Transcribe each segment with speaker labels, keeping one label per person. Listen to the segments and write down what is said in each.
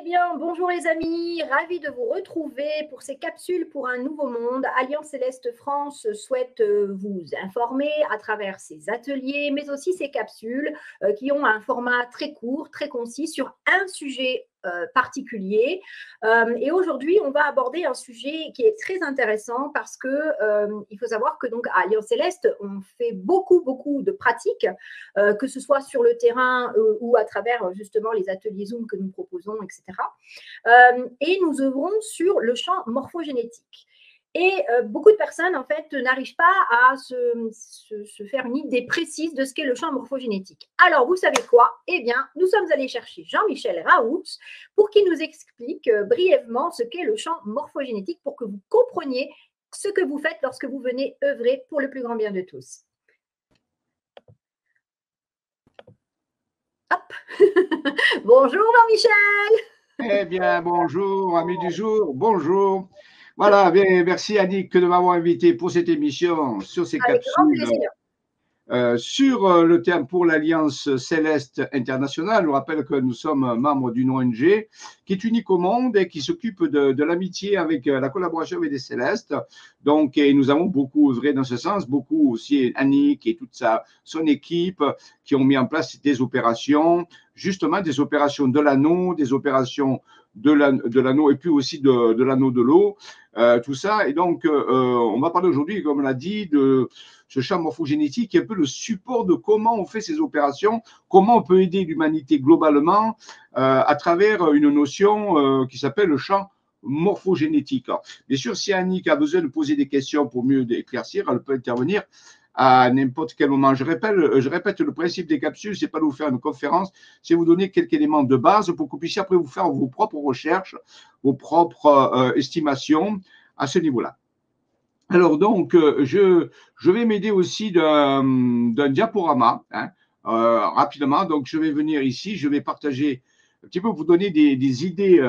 Speaker 1: bien, bonjour les amis, ravi de vous retrouver pour ces capsules pour un nouveau monde. Alliance Céleste France souhaite vous informer à travers ces ateliers, mais aussi ces capsules qui ont un format très court, très concis sur un sujet particulier. Et aujourd'hui, on va aborder un sujet qui est très intéressant parce que il faut savoir que donc à Alliance Céleste, on fait beaucoup de pratiques, que ce soit sur le terrain ou à travers justement les ateliers Zoom que nous proposons, etc. Et nous œuvrons sur le champ morphogénétique. Et beaucoup de personnes, en fait, n'arrivent pas à se faire une idée précise de ce qu'est le champ morphogénétique. Alors, vous savez quoi? Eh bien, nous sommes allés chercher Jean-Michel Raoult pour qu'il nous explique brièvement ce qu'est le champ morphogénétique pour que vous compreniez ce que vous faites lorsque vous venez œuvrer pour le plus grand bien de tous. Hop. Bonjour Jean-Michel.
Speaker 2: Eh bien, bonjour, amis du jour, bonjour. Voilà, bien, merci Annick de m'avoir invité pour cette émission sur ces
Speaker 1: Avec grand
Speaker 2: capsules
Speaker 1: plaisir.
Speaker 2: sur le thème pour l'Alliance Céleste Internationale. Je rappelle que nous sommes membres d'une ONG qui est unique au monde et qui s'occupe de l'amitié avec la collaboration avec les Célestes. Donc, et nous avons beaucoup œuvré dans ce sens, beaucoup aussi Annick et toute son équipe qui ont mis en place des opérations, justement des opérations de l'anneau, des opérations de l'anneau et puis aussi de l'anneau de l'eau, tout ça. Et donc, on va parler aujourd'hui, comme on l'a dit, de ce champ morphogénétique qui est un peu le support de comment on fait ces opérations, comment on peut aider l'humanité globalement à travers une notion qui s'appelle le champ morphogénétique. Alors, bien sûr, si Annick a besoin de poser des questions pour mieux éclaircir, elle peut intervenir à n'importe quel moment. Je répète le principe des capsules, c'est pas de vous faire une conférence, c'est vous donner quelques éléments de base pour que vous puissiez après vous faire vos propres recherches, vos propres estimations à ce niveau-là. Alors donc, je vais m'aider aussi d'un diaporama, hein, rapidement. Donc, je vais venir ici, je vais partager un petit peu, vous donner des idées,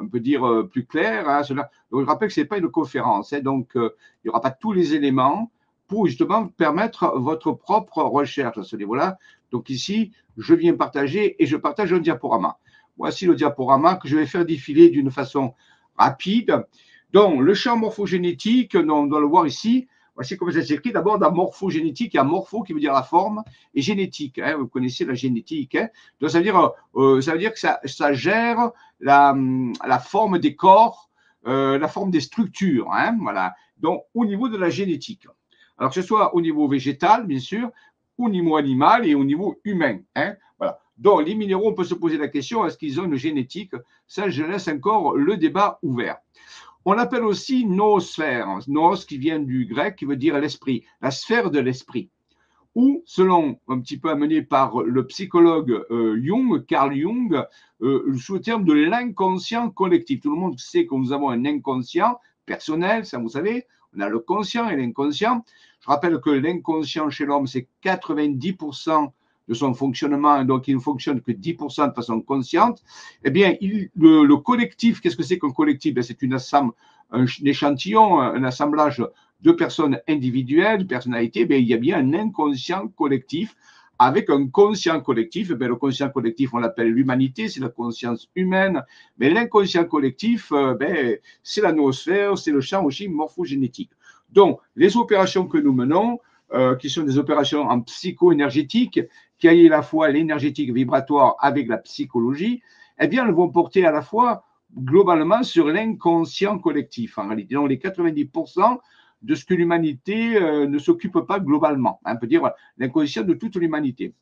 Speaker 2: on peut dire, plus claires. Hein, cela. Donc, je rappelle que ce n'est pas une conférence, hein, donc il n'y aura pas tous les éléments pour justement permettre votre propre recherche à ce niveau-là. Donc ici, je viens partager et je partage un diaporama. Voici le diaporama que je vais faire défiler d'une façon rapide. Donc, le champ morphogénétique, on doit le voir ici. Voici comment ça s'écrit. D'abord, dans morphogénétique, il y a morpho qui veut dire la forme et génétique. Hein, vous connaissez la génétique. Hein. Donc, ça veut dire que ça gère la forme des corps, la forme des structures. Hein, voilà. Donc, au niveau de la génétique. Alors, que ce soit au niveau végétal, bien sûr, au niveau animal et au niveau humain. Hein, voilà. Donc, les minéraux, on peut se poser la question, est-ce qu'ils ont une génétique? Ça, je laisse encore le débat ouvert. On l'appelle aussi noosphère, noos qui vient du grec, qui veut dire l'esprit, la sphère de l'esprit. Ou, selon un petit peu amené par le psychologue Jung, Carl Jung, sous le terme de l'inconscient collectif. Tout le monde sait que nous avons un inconscient personnel, ça vous savez, on a le conscient et l'inconscient. Je rappelle que l'inconscient chez l'homme, c'est 90% de son fonctionnement, donc il ne fonctionne que 10% de façon consciente. Eh bien, le collectif, qu'est-ce que c'est qu'un collectif? C'est un échantillon, un assemblage de personnes individuelles, personnalités. Il y a bien un inconscient collectif avec un conscient collectif. Le conscient collectif, on l'appelle l'humanité, c'est la conscience humaine. Mais l'inconscient collectif, c'est la noosphère, c'est le champ aussi morphogénétique. Donc, les opérations que nous menons, qui sont des opérations en psycho-énergétique, qui allient à la fois l'énergétique vibratoire avec la psychologie, eh bien, elles vont porter à la fois globalement sur l'inconscient collectif. En réalité, donc les 90% de ce que l'humanité ne s'occupe pas globalement. On peut dire l'inconscient de toute l'humanité.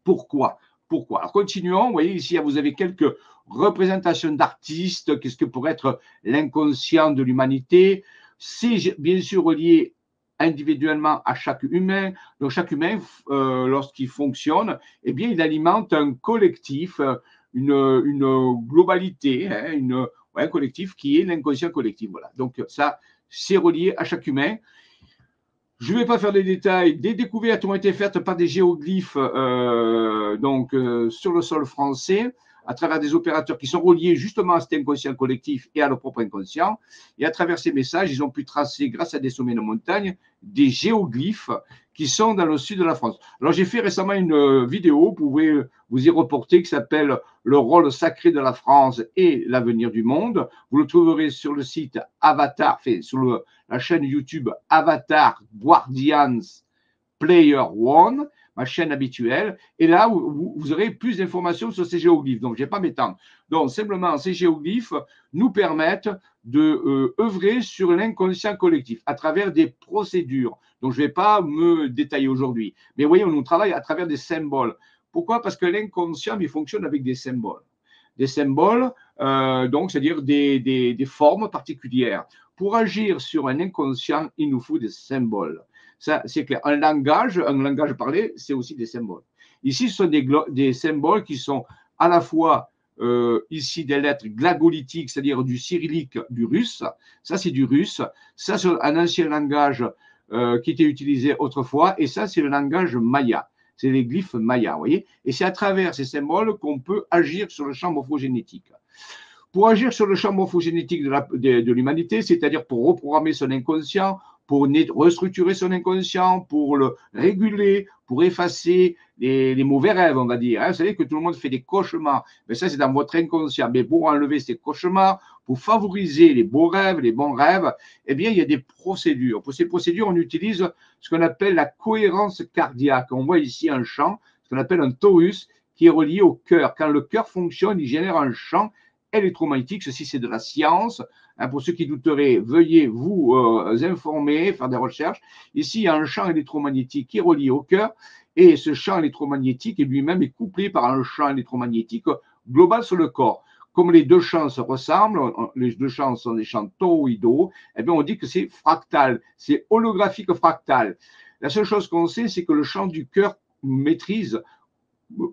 Speaker 2: Pourquoi? Alors, continuons. Vous voyez, ici, vous avez quelques représentations d'artistes. Qu'est-ce que pourrait être l'inconscient de l'humanité? C'est bien sûr relié individuellement à chaque humain. Donc, chaque humain, lorsqu'il fonctionne, eh bien, il alimente un collectif, une globalité, hein, un collectif qui est l'inconscient collectif. Voilà. Donc, ça, c'est relié à chaque humain. Je ne vais pas faire les détails. Des découvertes ont été faites par des géoglyphes sur le sol français. à travers des opérateurs qui sont reliés justement à cet inconscient collectif et à leur propre inconscient. Et à travers ces messages, ils ont pu tracer, grâce à des sommets de montagne, des géoglyphes qui sont dans le sud de la France. Alors, j'ai fait récemment une vidéo, vous pouvez vous y reporter, qui s'appelle Le rôle sacré de la France et l'avenir du monde. Vous le trouverez sur le site Avatar, sur la chaîne YouTube Avatar Guardians Player One, ma chaîne habituelle. Et là, vous aurez plus d'informations sur ces géoglyphes. Donc, je ne vais pas m'étendre. Donc, simplement, ces géoglyphes nous permettent de œuvrer sur l'inconscient collectif à travers des procédures. Donc, je ne vais pas me détailler aujourd'hui. Mais vous voyez, on nous travaille à travers des symboles. Pourquoi? Parce que l'inconscient, il fonctionne avec des symboles. Des symboles, donc, c'est-à-dire des formes particulières. Pour agir sur un inconscient, il nous faut des symboles. Ça, c'est clair. Un langage parlé, c'est aussi des symboles. Ici, ce sont des symboles qui sont à la fois ici des lettres glagolitiques, c'est-à-dire du cyrillique, du russe. Ça, c'est du russe. Ça, c'est un ancien langage qui était utilisé autrefois. Et ça, c'est le langage maya. C'est les glyphes mayas, vous voyez. Et c'est à travers ces symboles qu'on peut agir sur le champ morphogénétique. Pour agir sur le champ morphogénétique de l'humanité, c'est-à-dire pour reprogrammer son inconscient, pour restructurer son inconscient, pour le réguler, pour effacer les mauvais rêves, on va dire. Vous savez que tout le monde fait des cauchemars, mais ça c'est dans votre inconscient. Mais pour enlever ces cauchemars, pour favoriser les beaux rêves, les bons rêves, eh bien il y a des procédures. Pour ces procédures, on utilise ce qu'on appelle la cohérence cardiaque. On voit ici un champ, ce qu'on appelle un torus, qui est relié au cœur. Quand le cœur fonctionne, il génère un champ électromagnétique. Ceci, c'est de la science. Pour ceux qui douteraient, veuillez vous informer, faire des recherches. Ici, il y a un champ électromagnétique qui est relié au cœur et ce champ électromagnétique lui-même est couplé par un champ électromagnétique global sur le corps. Comme les deux champs se ressemblent, les deux champs sont des champs toroïdaux, eh bien on dit que c'est fractal, c'est holographique fractal. La seule chose qu'on sait, c'est que le champ du cœur maîtrise,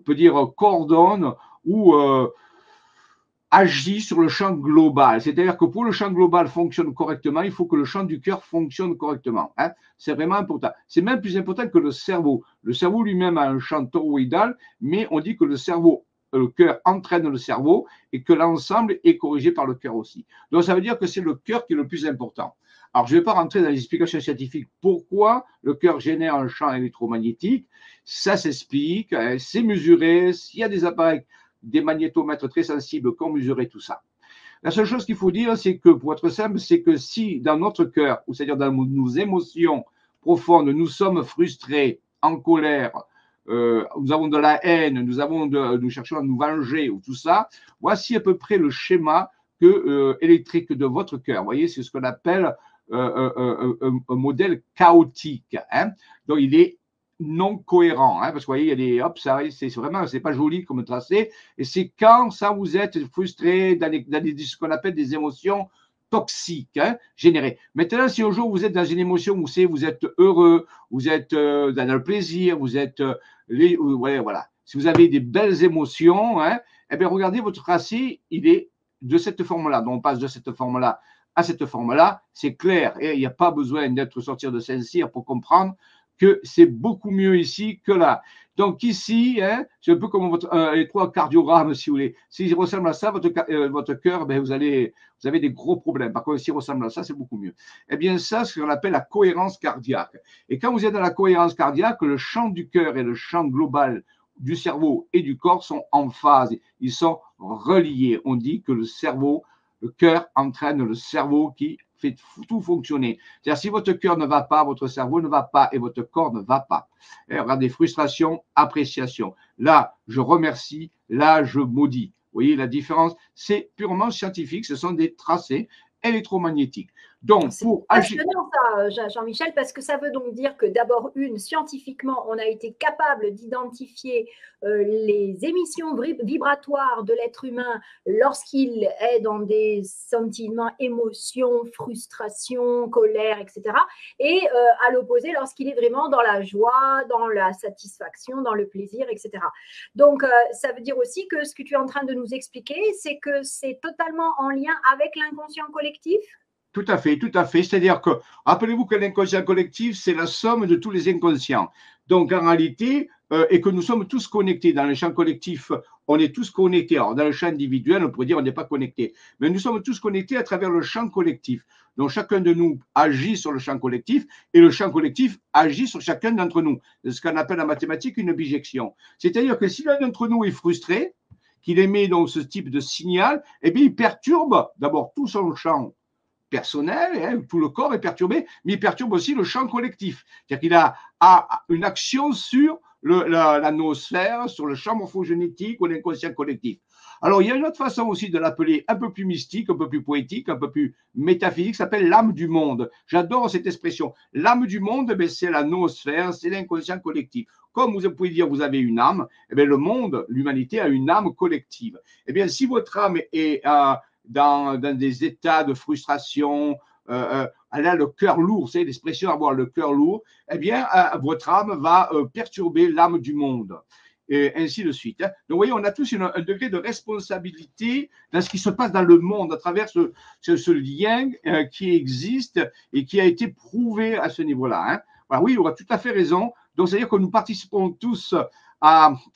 Speaker 2: peut dire coordonne ou agit sur le champ global. C'est-à-dire que pour le champ global fonctionne correctement, il faut que le champ du cœur fonctionne correctement. C'est vraiment important. C'est même plus important que le cerveau. Le cerveau lui-même a un champ toroïdal, mais on dit que le cœur entraîne le cerveau et que l'ensemble est corrigé par le cœur aussi. Donc ça veut dire que c'est le cœur qui est le plus important. Alors je ne vais pas rentrer dans les explications scientifiques pourquoi le cœur génère un champ électromagnétique. Ça s'explique, c'est mesuré, s'il y a des appareils, des magnétomètres très sensibles qui ont mesuré tout ça. La seule chose qu'il faut dire, c'est que, pour être simple, c'est que si dans notre cœur, ou c'est-à-dire dans nos émotions profondes, nous sommes frustrés, en colère, nous avons de la haine, nous cherchons à nous venger ou tout ça, voici à peu près le schéma électrique de votre cœur. Vous voyez, c'est ce qu'on appelle un modèle chaotique. Donc, il est non cohérent, parce que vous voyez, il y a des c'est vraiment, c'est pas joli comme tracé, et c'est quand ça vous êtes frustré dans ce qu'on appelle des émotions toxiques générées. Maintenant, si un jour vous êtes dans une émotion où vous êtes heureux, vous êtes dans le plaisir, vous êtes voilà. Si vous avez des belles émotions, eh bien regardez votre tracé, il est de cette forme-là. Donc on passe de cette forme-là à cette forme-là, c'est clair, et il n'y a pas besoin d'être sortir de Saint-Cyr pour comprendre que c'est beaucoup mieux ici que là. Donc ici, c'est un peu comme les trois cardiogrammes, si vous voulez. S'il ressemble à ça, votre cœur, vous avez des gros problèmes. Par contre, s'il ressemble à ça, c'est beaucoup mieux. Eh bien, ça, c'est ce qu'on appelle la cohérence cardiaque. Et quand vous êtes dans la cohérence cardiaque, le champ du cœur et le champ global du cerveau et du corps sont en phase. Ils sont reliés. On dit que le cœur entraîne le cerveau qui fait tout fonctionner. C'est-à-dire, si votre cœur ne va pas, votre cerveau ne va pas et votre corps ne va pas. Et regardez, frustration, appréciation. Là, je remercie, là, je maudis. Vous voyez la différence? C'est purement scientifique, ce sont des tracés électromagnétiques. Donc, pour agir.
Speaker 1: C'est passionnant ça, Jean-Michel, parce que ça veut donc dire que d'abord, scientifiquement, on a été capable d'identifier les émissions vibratoires de l'être humain lorsqu'il est dans des sentiments, émotions, frustration, colère, etc. Et à l'opposé, lorsqu'il est vraiment dans la joie, dans la satisfaction, dans le plaisir, etc. Donc, ça veut dire aussi que ce que tu es en train de nous expliquer, c'est que c'est totalement en lien avec l'inconscient collectif.
Speaker 2: Tout à fait, tout à fait. C'est-à-dire que, rappelez-vous que l'inconscient collectif, c'est la somme de tous les inconscients. Donc, en réalité, et que nous sommes tous connectés dans le champ collectif, on est tous connectés. Alors, dans le champ individuel, on pourrait dire on n'est pas connectés, mais nous sommes tous connectés à travers le champ collectif. Donc, chacun de nous agit sur le champ collectif et le champ collectif agit sur chacun d'entre nous. C'est ce qu'on appelle en mathématiques une bijection. C'est-à-dire que si l'un d'entre nous est frustré, qu'il émet donc ce type de signal, eh bien, il perturbe d'abord tout son champ personnel, hein, tout le corps est perturbé, mais il perturbe aussi le champ collectif. C'est-à-dire qu'il a une action sur la noosphère, sur le champ morphogénétique ou l'inconscient collectif. Alors, il y a une autre façon aussi de l'appeler un peu plus mystique, un peu plus poétique, un peu plus métaphysique, qui s'appelle l'âme du monde. J'adore cette expression. L'âme du monde, ben, c'est la noosphère, c'est l'inconscient collectif. Comme vous pouvez dire, vous avez une âme, eh bien, le monde, l'humanité a une âme collective. Eh bien, si votre âme est dans des états de frustration, elle a le cœur lourd, c'est l'expression avoir le cœur lourd, eh bien, votre âme va perturber l'âme du monde. Et ainsi de suite. Donc, vous voyez, on a tous un degré de responsabilité dans ce qui se passe dans le monde à travers ce lien qui existe et qui a été prouvé à ce niveau-là. Hein. Alors, oui, on a tout à fait raison. Donc, c'est-à-dire que nous participons tous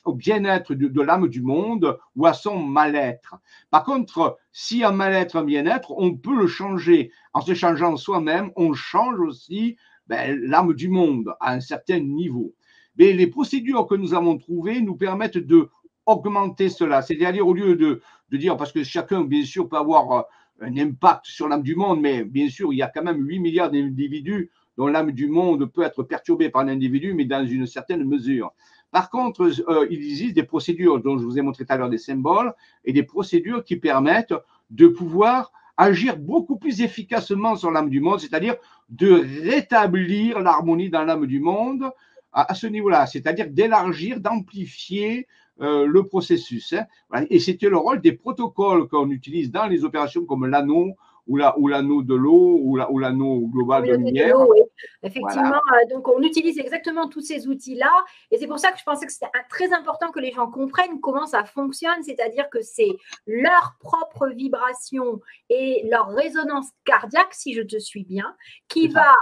Speaker 2: au bien-être de l'âme du monde ou à son mal-être. Par contre, si un mal-être, un bien-être, on peut le changer. En se changeant soi-même, on change aussi l'âme du monde à un certain niveau. Mais les procédures que nous avons trouvées nous permettent d'augmenter cela. C'est-à-dire, au lieu de dire, parce que chacun, bien sûr, peut avoir un impact sur l'âme du monde, mais bien sûr, il y a quand même 8 milliards d'individus dont l'âme du monde peut être perturbée par l'individu, mais dans une certaine mesure. Par contre, il existe des procédures dont je vous ai montré tout à l'heure des symboles et des procédures qui permettent de pouvoir agir beaucoup plus efficacement sur l'âme du monde, c'est-à-dire de rétablir l'harmonie dans l'âme du monde à ce niveau-là, c'est-à-dire d'élargir, d'amplifier le processus. Hein. Voilà. Et c'était le rôle des protocoles qu'on utilise dans les opérations comme l'anneau ou l'anneau de l'eau ou l'anneau global de lumière.
Speaker 1: Oui. Effectivement, voilà. Donc on utilise exactement tous ces outils-là et c'est pour ça que je pensais que c'était très important que les gens comprennent comment ça fonctionne, c'est-à-dire que c'est leur propre vibration et leur résonance cardiaque, si je te suis bien, qui va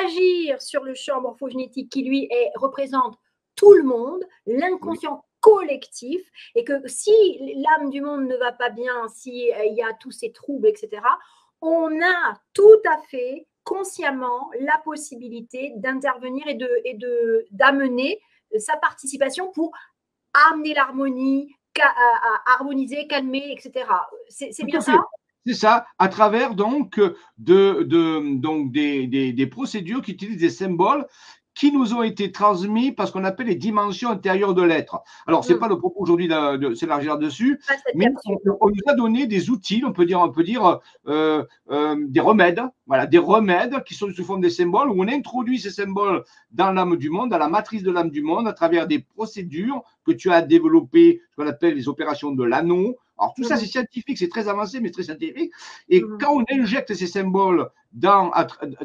Speaker 1: agir sur le champ morphogénétique qui, lui, représente tout le monde, l'inconscient collectif, et que si l'âme du monde ne va pas bien, s'il y a tous ces troubles, etc., on a tout à fait consciemment la possibilité d'intervenir et d'amener sa participation pour amener l'harmonie, harmoniser, calmer, etc. C'est bien ça ?
Speaker 2: C'est ça, à travers donc, donc des procédures qui utilisent des symboles qui nous ont été transmis par ce qu'on appelle les dimensions intérieures de l'être. Alors, ce n'est pas le propos aujourd'hui de s'élargir dessus, mais on nous a donné des outils, on peut dire des remèdes, voilà, des remèdes qui sont sous forme des symboles, où on introduit ces symboles dans l'âme du monde, dans la matrice de l'âme du monde, à travers des procédures que tu as développées, ce qu'on appelle les opérations de l'anneau. Alors, tout ça, c'est scientifique, c'est très avancé, mais très scientifique. Et quand on injecte ces symboles dans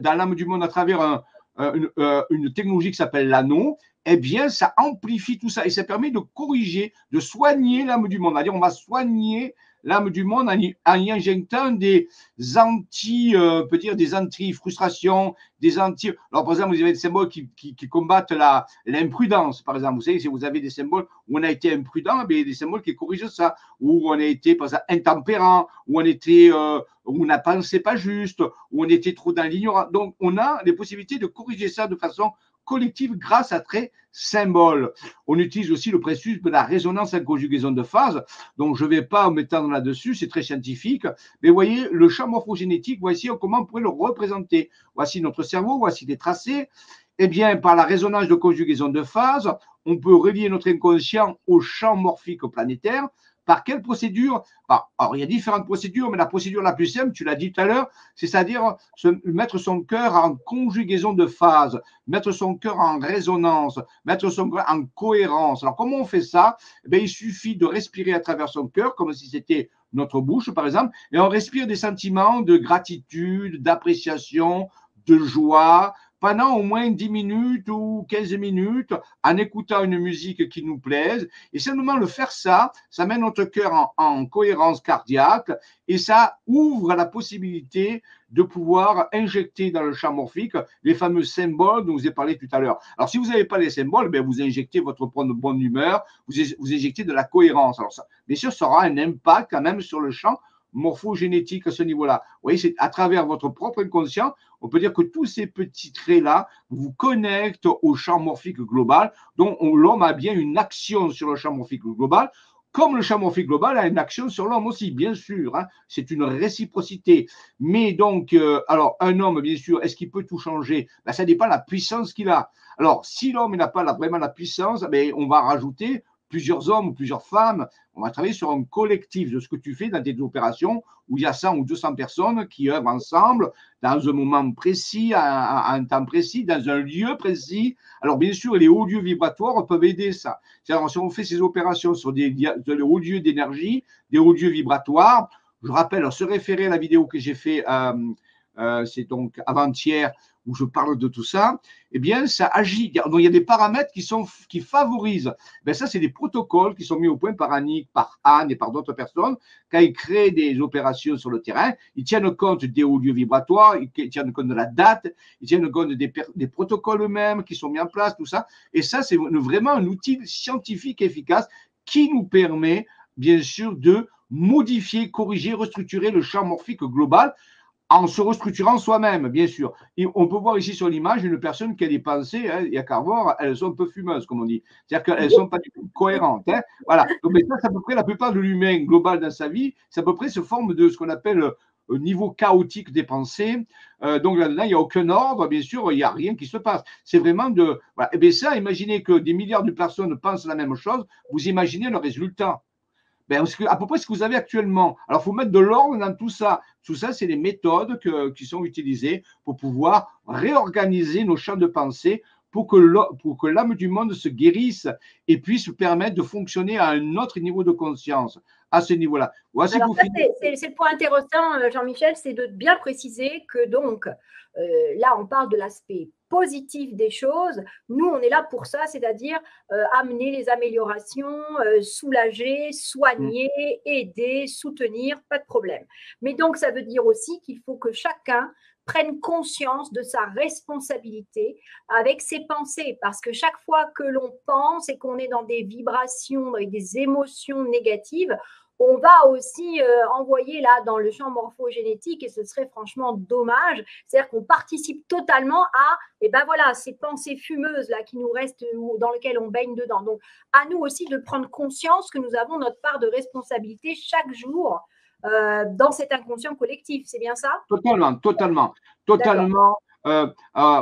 Speaker 2: l'âme du monde à travers une technologie qui s'appelle l'anneau, eh bien, ça amplifie tout ça et ça permet de corriger, de soigner l'âme du monde. C'est-à-dire, on va soigner l'âme du monde en y injectant des peut dire des anti-frustrations, des anti. Alors, par exemple, vous avez des symboles qui combattent l'imprudence, par exemple. Vous savez, si vous avez des symboles où on a été imprudent, il y a des symboles qui corrigent ça, où on a été, par exemple, intempérant, où on était, où on n'a pensé pas juste, où on était trop dans l'ignorance. Donc, on a les possibilités de corriger ça de façon collective grâce à ces symboles. On utilise aussi le principe de la résonance en conjugaison de phase, donc je ne vais pas m'étendre là-dessus, c'est très scientifique, mais vous voyez, le champ morphogénétique, voici comment on pourrait le représenter. Voici notre cerveau, voici des tracés. Eh bien, par la résonance de conjugaison de phase, on peut relier notre inconscient au champ morphique planétaire. Par quelle procédure? Alors, il y a différentes procédures, mais la procédure la plus simple, tu l'as dit tout à l'heure, c'est-à-dire mettre son cœur en conjugaison de phase, mettre son cœur en résonance, mettre son cœur en cohérence. Alors, comment on fait ça? Il suffit de respirer à travers son cœur, comme si c'était notre bouche, par exemple, et on respire des sentiments de gratitude, d'appréciation, de joie, pendant au moins 10 minutes ou 15 minutes en écoutant une musique qui nous plaise. Et simplement le faire ça met notre cœur en cohérence cardiaque et ça ouvre la possibilité de pouvoir injecter dans le champ morphique les fameux symboles dont je vous ai parlé tout à l'heure. Alors, si vous n'avez pas les symboles, ben, vous injectez votre bonne humeur, vous injectez de la cohérence. Alors, ça, bien sûr, ça aura un impact quand même sur le champ morphogénétique à ce niveau-là. Vous voyez, c'est à travers votre propre inconscient, on peut dire que tous ces petits traits-là vous connectent au champ morphique global, dont l'homme a bien une action sur le champ morphique global, comme le champ morphique global a une action sur l'homme aussi, bien sûr. Hein, c'est une réciprocité. Mais donc, alors, un homme, bien sûr, est-ce qu'il peut tout changer? Ben, ça dépend de la puissance qu'il a. Alors, si l'homme n'a pas vraiment la puissance, ben, on va rajouter plusieurs hommes ou plusieurs femmes. On va travailler sur un collectif de ce que tu fais dans tes opérations où il y a 100 ou 200 personnes qui œuvrent ensemble dans un moment précis, à un temps précis, dans un lieu précis. Alors, bien sûr, les hauts lieux vibratoires peuvent aider ça. C'est-à-dire, si on fait ces opérations sur des hauts lieux d'énergie, des hauts lieux vibratoires, je rappelle, se référer à la vidéo que j'ai fait, c'est donc avant-hier, où je parle de tout ça, eh bien, ça agit. Donc, il y a des paramètres qui favorisent. Ben, ça, c'est des protocoles qui sont mis au point par Annick, par Anne et par d'autres personnes. Quand ils créent des opérations sur le terrain, ils tiennent compte des hauts lieux vibratoires, ils tiennent compte de la date, ils tiennent compte des protocoles eux-mêmes qui sont mis en place, tout ça. Et ça, c'est vraiment un outil scientifique efficace qui nous permet, bien sûr, de modifier, corriger, restructurer le champ morphique global en se restructurant soi-même, bien sûr. Et on peut voir ici sur l'image une personne qui a des pensées, hein, il y a qu'à voir, elles sont un peu fumeuses, comme on dit. C'est-à-dire qu'elles ne sont pas du tout cohérentes. Hein. Voilà. Donc, ça, c'est à peu près la plupart de l'humain global dans sa vie, c'est à peu près ce forme de ce qu'on appelle niveau chaotique des pensées. Donc là-dedans, il n'y a aucun ordre, bien sûr, il n'y a rien qui se passe. C'est vraiment de. Voilà. Et bien ça, imaginez que des milliards de personnes pensent la même chose, vous imaginez le résultat. Ben, à peu près ce que vous avez actuellement. Alors, il faut mettre de l'ordre dans tout ça. Tout ça, c'est les méthodes qui sont utilisées pour pouvoir réorganiser nos champs de pensée pour que l'âme du monde se guérisse et puisse permettre de fonctionner à un autre niveau de conscience, à ce niveau-là.
Speaker 1: Voici alors, c'est le point intéressant, Jean-Michel, c'est de bien préciser que donc, là, on parle de l'aspect positif des choses. Nous, on est là pour ça, c'est-à-dire amener les améliorations, soulager, soigner, aider, soutenir, pas de problème. Mais donc, ça veut dire aussi qu'il faut que chacun prenne conscience de sa responsabilité avec ses pensées, parce que chaque fois que l'on pense et qu'on est dans des vibrations, avec des émotions négatives, on va aussi envoyer là dans le champ morphogénétique et ce serait franchement dommage. C'est-à-dire qu'on participe totalement à voilà, ces pensées fumeuses là qui nous restent dans lesquelles on baigne dedans. Donc, à nous aussi de prendre conscience que nous avons notre part de responsabilité chaque jour dans cet inconscient collectif. C'est bien ça?
Speaker 2: Totalement.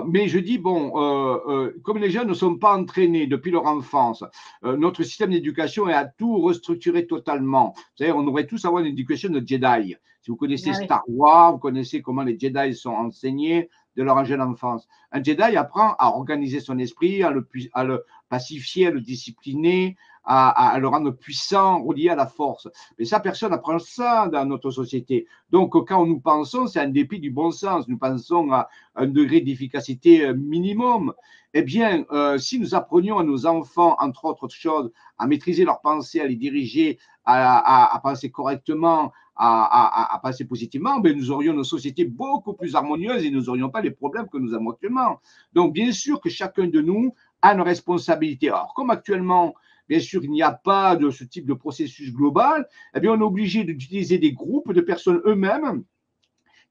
Speaker 2: Mais je dis, comme les jeunes ne sont pas entraînés depuis leur enfance, notre système d'éducation est à tout restructurer totalement. Vous savez, on devrait tous avoir une éducation de Jedi. Si vous connaissez Star Wars, vous connaissez comment les Jedi sont enseignés de leur jeune enfance. Un Jedi apprend à organiser son esprit, à le pacifier, à le discipliner, à le rendre puissant, relié à la force. Mais ça, personne n'apprend ça dans notre société. Donc, quand nous pensons, c'est un dépit du bon sens. Nous pensons à un degré d'efficacité minimum. Eh bien, si nous apprenions à nos enfants, entre autres choses, à maîtriser leurs pensées, à les diriger, à penser correctement, à penser positivement, ben, nous aurions une société beaucoup plus harmonieuse et nous n'aurions pas les problèmes que nous avons actuellement. Donc, bien sûr que chacun de nous a une responsabilité. Alors, comme actuellement, bien sûr, il n'y a pas de ce type de processus global, eh bien, on est obligé d'utiliser des groupes de personnes eux-mêmes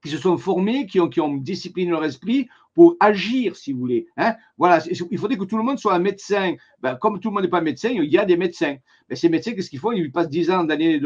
Speaker 2: qui se sont formés, qui ont discipliné leur esprit pour agir, si vous voulez. Hein. Voilà, il faudrait que tout le monde soit un médecin. Ben, comme tout le monde n'est pas médecin, il y a des médecins. Mais ces médecins, qu'est-ce qu'ils font? Ils passent 10 ans d'années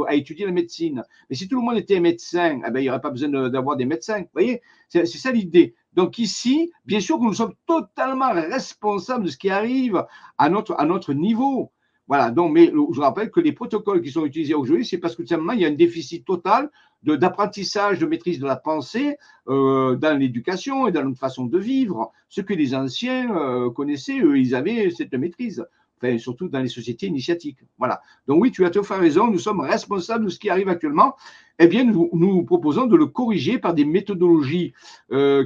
Speaker 2: à étudier la médecine. Mais si tout le monde était médecin, eh ben, il n'y aurait pas besoin d'avoir des médecins. Vous voyez, c'est ça l'idée. Donc ici, bien sûr que nous sommes totalement responsables de ce qui arrive à notre niveau. Voilà, donc, mais je rappelle que les protocoles qui sont utilisés aujourd'hui, c'est parce que tout simplement, il y a un déficit total d'apprentissage, de maîtrise de la pensée dans l'éducation et dans notre façon de vivre. Ce que les anciens connaissaient, eux, ils avaient cette maîtrise. enfin, surtout dans les sociétés initiatiques. Voilà. Donc oui, tu as tout à fait raison, nous sommes responsables de ce qui arrive actuellement. Eh bien, nous proposons de le corriger par des méthodologies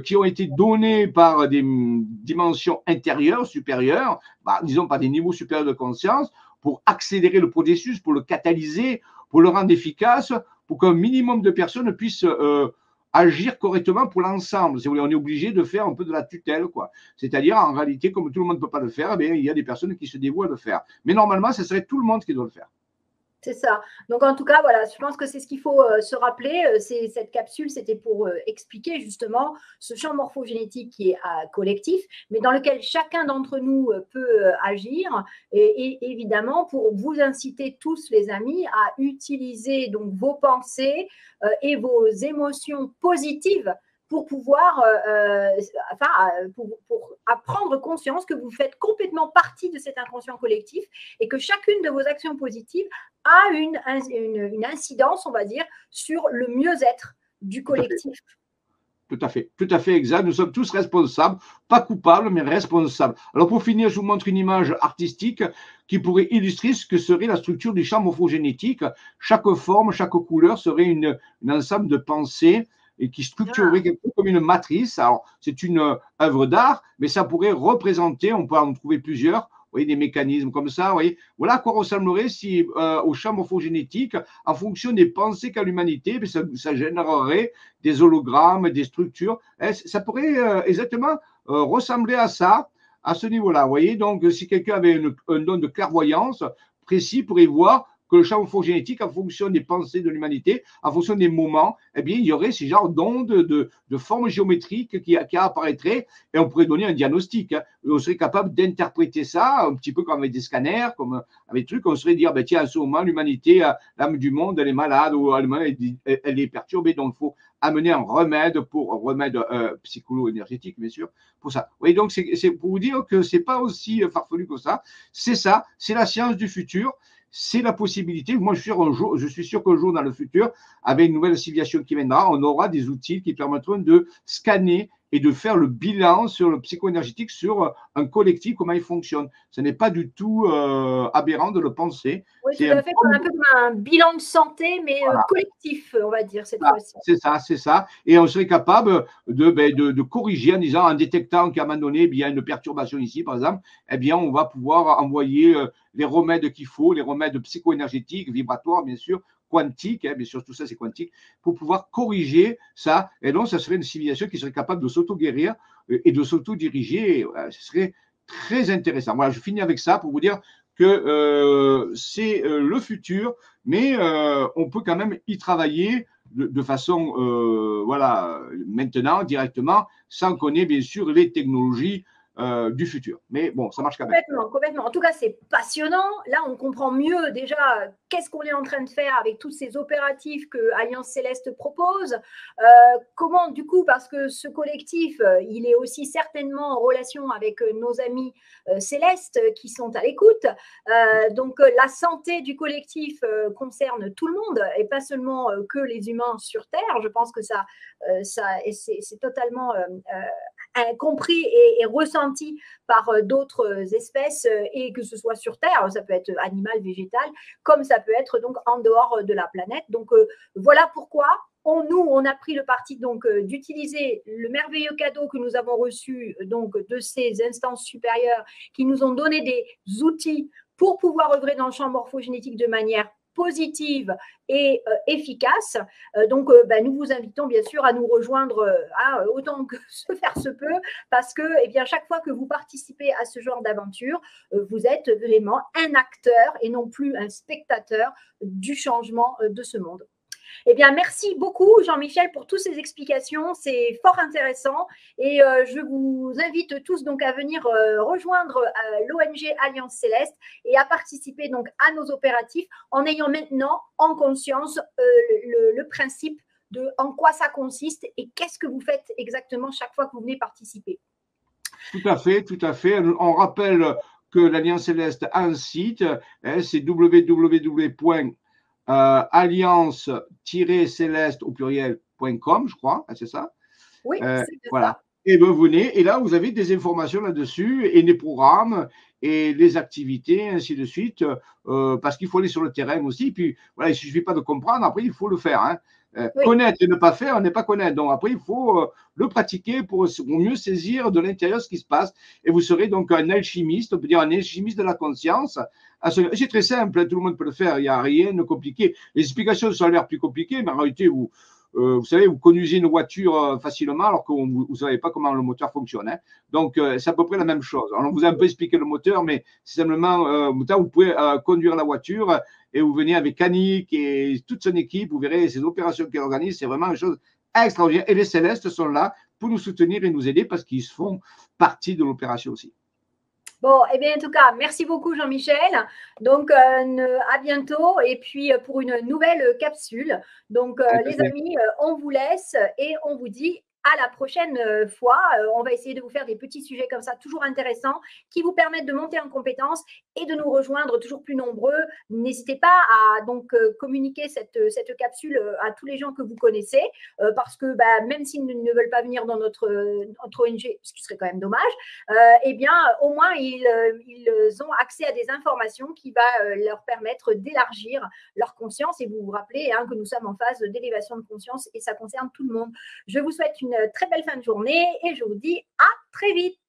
Speaker 2: qui ont été données par des dimensions intérieures, supérieures, disons par des niveaux supérieurs de conscience, pour accélérer le processus, pour le catalyser, pour le rendre efficace, pour qu'un minimum de personnes puissent agir correctement pour l'ensemble. Si vous voulez, on est obligé de faire un peu de la tutelle, quoi. C'est-à-dire, en réalité, comme tout le monde ne peut pas le faire, eh bien, il y a des personnes qui se dévouent à le faire. Mais normalement, ce serait tout le monde qui doit le faire.
Speaker 1: C'est ça. Donc, en tout cas, voilà, je pense que c'est ce qu'il faut se rappeler. Cette capsule, c'était pour expliquer justement ce champ morphogénétique qui est collectif, mais dans lequel chacun d'entre nous peut agir. Et évidemment, pour vous inciter tous, les amis, à utiliser donc vos pensées et vos émotions positives pour pouvoir pour prendre conscience que vous faites complètement partie de cet inconscient collectif et que chacune de vos actions positives a une incidence, on va dire, sur le mieux-être du collectif.
Speaker 2: Tout à fait exact. Nous sommes tous responsables, pas coupables, mais responsables. Alors pour finir, je vous montre une image artistique qui pourrait illustrer ce que serait la structure du champ morphogénétique. Chaque forme, chaque couleur serait un ensemble de pensées et qui structurerait quelque chose comme une matrice. Alors, c'est une œuvre d'art, mais ça pourrait représenter, on peut en trouver plusieurs, vous voyez, des mécanismes comme ça. Vous voyez. Voilà à quoi ressemblerait si, au champ morphogénétique, en fonction des pensées qu'a l'humanité, ça générerait des hologrammes, des structures. Ça pourrait exactement ressembler à ça, à ce niveau-là. Vous voyez, donc, si quelqu'un avait un don de clairvoyance précis, pourrait voir que le champ morphogénétique, en fonction des pensées de l'humanité, en fonction des moments, eh bien, il y aurait ces genres d'ondes de formes géométriques qui apparaîtraient et on pourrait donner un diagnostic. Hein. On serait capable d'interpréter ça un petit peu comme avec des scanners, comme avec des trucs. On serait dire, ben, tiens, en ce moment, l'humanité, l'âme du monde, elle est malade ou elle est perturbée, donc il faut amener un remède psycho-énergétique, bien sûr, pour ça. Oui, donc c'est pour vous dire que c'est pas aussi farfelu que ça. C'est la science du futur. C'est la possibilité. Moi, je suis sûr qu'un jour dans le futur, avec une nouvelle civilisation qui viendra, on aura des outils qui permettront de scanner et de faire le bilan sur le psycho-énergétique, sur un collectif, comment il fonctionne. Ce n'est pas du tout aberrant de le penser.
Speaker 1: Oui, tout à fait, un peu comme un bilan de santé, mais voilà. Collectif, on va dire, cette fois-ci.
Speaker 2: C'est ça. Et on serait capable de corriger en disant, en détectant qu'à un moment donné, il y a une perturbation ici, par exemple, eh bien, on va pouvoir envoyer les remèdes qu'il faut, les remèdes psycho-énergétiques, vibratoires, bien sûr, quantiques, bien sûr, tout ça, c'est quantique, pour pouvoir corriger ça. Et donc, ça serait une civilisation qui serait capable de s'auto-guérir et de s'auto-diriger. Ce serait très intéressant. Voilà, je finis avec ça pour vous dire que c'est le futur, mais on peut quand même y travailler de façon, voilà, maintenant, directement, sans qu'on ait bien sûr les technologies du futur. Mais bon, ça marche quand même.
Speaker 1: Complètement. En tout cas, c'est passionnant. Là, on comprend mieux déjà qu'est-ce qu'on est en train de faire avec tous ces opératifs que Alliance Céleste propose. Comment, du coup, parce que ce collectif, il est aussi certainement en relation avec nos amis célestes qui sont à l'écoute. Donc, la santé du collectif concerne tout le monde et pas seulement que les humains sur Terre. Je pense que c'est totalement compris et ressenti par d'autres espèces et que ce soit sur Terre, ça peut être animal, végétal, comme ça peut être donc en dehors de la planète. Donc voilà pourquoi on a pris le parti donc d'utiliser le merveilleux cadeau que nous avons reçu donc de ces instances supérieures qui nous ont donné des outils pour pouvoir œuvrer dans le champ morphogénétique de manière positive et efficace. Donc, nous vous invitons bien sûr à nous rejoindre autant que se faire se peut, parce que chaque fois que vous participez à ce genre d'aventure, vous êtes vraiment un acteur et non plus un spectateur du changement de ce monde. Merci beaucoup Jean-Michel pour toutes ces explications, c'est fort intéressant et je vous invite tous donc à venir rejoindre l'ONG Alliance Céleste et à participer donc à nos opératifs en ayant maintenant en conscience le principe de en quoi ça consiste et qu'est-ce que vous faites exactement chaque fois que vous venez participer.
Speaker 2: Tout à fait. On rappelle que l'Alliance Céleste a un site, c'est www.alliance-céleste au pluriel.com, je crois, c'est ça?
Speaker 1: Oui, c'est
Speaker 2: voilà. Et ben, vous venez, et là, vous avez des informations là-dessus, et les programmes, et les activités, ainsi de suite, parce qu'il faut aller sur le terrain aussi. Puis, voilà, il ne suffit pas de comprendre, après, il faut le faire. Hein.
Speaker 1: Oui.
Speaker 2: Connaître et ne pas faire n'est pas connaître. Donc, après, il faut le pratiquer pour mieux saisir de l'intérieur ce qui se passe. Et vous serez donc un alchimiste, on peut dire un alchimiste de la conscience. C'est très simple, hein, tout le monde peut le faire, il n'y a rien de compliqué. Les explications, ça a l'air plus compliqué, mais en réalité, vous savez, vous conduisez une voiture facilement alors que vous ne savez pas comment le moteur fonctionne. Hein. Donc, c'est à peu près la même chose. Alors, on vous a un peu expliqué le moteur, mais c'est simplement, vous pouvez conduire la voiture et vous venez avec Annick et toute son équipe. Vous verrez ces opérations qu'elle organise, c'est vraiment une chose extraordinaire. Et les Célestes sont là pour nous soutenir et nous aider parce qu'ils font partie de l'opération aussi.
Speaker 1: Bon, eh bien, en tout cas, merci beaucoup, Jean-Michel. Donc, à bientôt. Et puis, pour une nouvelle capsule. Donc, les amis, on vous laisse et on vous dit à la prochaine fois. On va essayer de vous faire des petits sujets comme ça, toujours intéressants, qui vous permettent de monter en compétences et de nous rejoindre toujours plus nombreux. N'hésitez pas à donc communiquer cette capsule à tous les gens que vous connaissez, parce que même s'ils ne veulent pas venir dans notre ONG, ce qui serait quand même dommage, eh bien, au moins, ils ont accès à des informations qui va leur permettre d'élargir leur conscience. Et vous vous rappelez que nous sommes en phase d'élévation de conscience et ça concerne tout le monde. Je vous souhaite une très belle fin de journée et je vous dis à très vite.